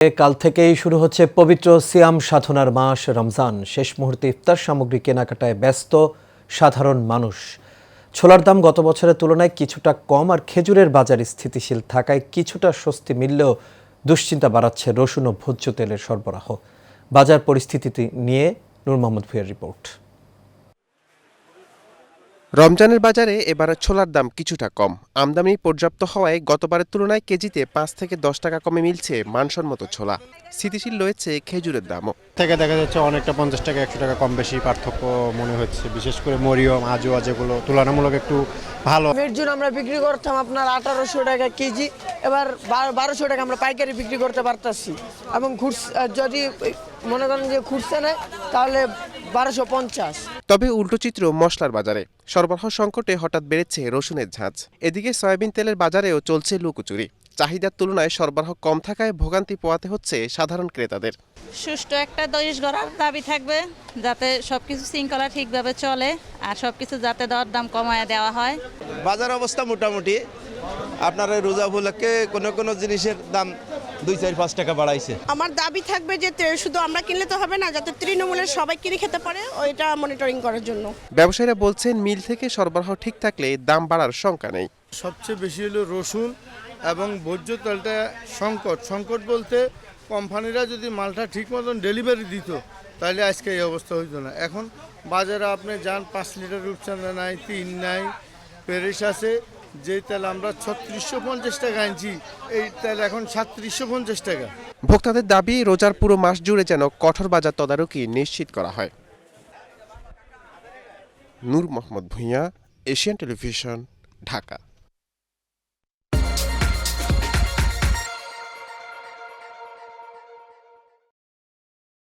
কাল থেকেই শুরু হচ্ছে পবিত্র সিয়াম সাধনার মাস রমজান। শেষ মুহূর্তে ইফতার সামগ্রী কেনাকাটায় ব্যস্ত সাধারণ মানুষ। ছোলার দাম গত বছরের তুলনায় কিছুটা কম আর খেজুরের বাজার স্থিতিশীল থাকায় কিছুটা স্বস্তি মিললেও দুশ্চিন্তা বাড়াচ্ছে রসুন ও ভোজ্য তেলের সরবরাহ। বাজার পরিস্থিতি নিয়ে নূর মোহাম্মদ ভূঁইয়ার রিপোর্ট। রমজানের বাজারে এবার ছোলার দাম কিছুটা কম। আমদানি পর্যাপ্ত হওয়ায় গতবারের তুলনায় কেজিতে 5 থেকে 10 টাকা কমে মিলছে মানসম্মত ছোলা। স্থিতিশীল রয়েছে খেজুরের দামও। থেকে দেখা যাচ্ছে অনেকটা 50 টাকা 100 টাকা কম বেশি পার্থক্য মনে হচ্ছে, বিশেষ করে মরিয়ম আজওয়া যেগুলো তুলনামূলক একটু ভালো। মিরজুন আমরা বিক্রি করতাম আপনার 1800 টাকা কেজি, এবার 1200 টাকা আমরা পাইকারি বিক্রি করতে পারতাছি, এবং যদি মনে করেন যে খুচরা নেয় তাহলে 1250। তবে উল্টো চিত্র মশলার বাজারে। সরবরাহ সংকটে হঠাৎ বেড়েছে রসুনের ঝাঁজ। এদিকে সয়াবিন তেলের বাজারেও চলছে লুকোচুরি। চাহিদার তুলনায় সরবরাহ কম থাকায় ভোগান্তি পোহাতে হচ্ছে সাধারণ ক্রেতাদের। সুষ্ঠু একটা দেশ গড়ার দাবি থাকবে, যাতে সবকিছু শৃঙ্খলা ঠিকভাবে চলে আর সবকিছু যাতে দরদাম কমায় দেওয়া হয়। বাজার অবস্থা মোটামুটি আপনার রোজা উপলক্ষে কোনো জিনিসের দাম 2-4-5 টাকা বাড়াইছে। আমার দাবি থাকবে যে শুধু আমরা কিনলে তো হবে না, যাতে তৃণমূলের সবাই কিনে খেতে পারে, ওইটা মনিটরিং করার জন্য। ব্যবসায়ীরা বলছেন মিল থেকে সরবরাহ ঠিক থাকলে দাম বাড়ার শঙ্কা নেই। সবচেয়ে বেশি হলো রসুন এবং ভোজ্য তেলটা সংকট বলতে কোম্পানিরা যদি মালটা ঠিক মতন ডেলিভারি দিত তাহলে আজকে এই অবস্থা হইতো না। এখন বাজারে আপনি যান 5 লিটার রূপচাঁদা নাই, 3 নাই, প্যারিস আছে। যে তেল আমরা 3650 টাকা আনছি, এই তেল এখন 3750 টাকা। ভোক্তাদের দাবি রোজার পুরো মাস জুড়ে যেন কঠোর বাজার তদারকি নিশ্চিত করা হয়। নূর মোহাম্মদ ভূঁইয়া, এশিয়ান টেলিভিশন, ঢাকা।